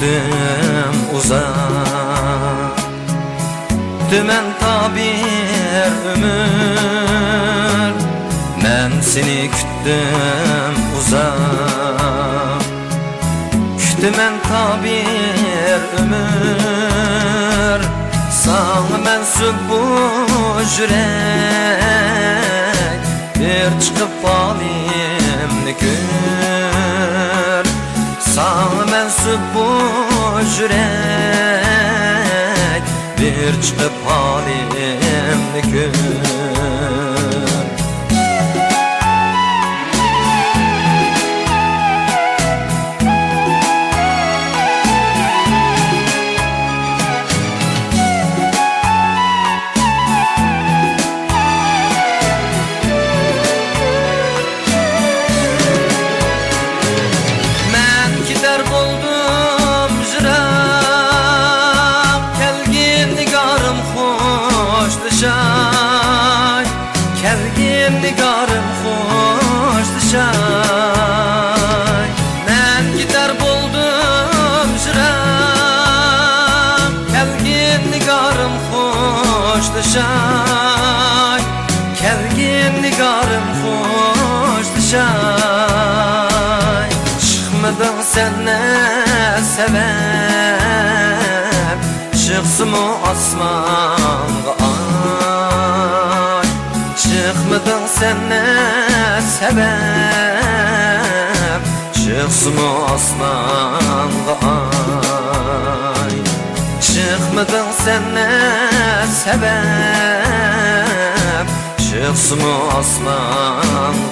küttüm uzak. Dümen tabir ömür, men seni küttüm uzak. Küttümen tabir ömür, sana mensup bu yürek. Bir çıkıp halimni gör, sana mensup bu yürek. Bir çıkıp halimni gör. Kelgin nigarım hoş dışay. Men gider buldum jıram. Kelgin nigarım hoş dışay. Kelgin nigarım hoş dışay. Çıkmadın sen ne sebep, çıksın o asmanga ay. Çıkmadın sen ne sebep, çıksın o asmanga ay. Çıkmadın sen ne sebep, çıksın o asmanga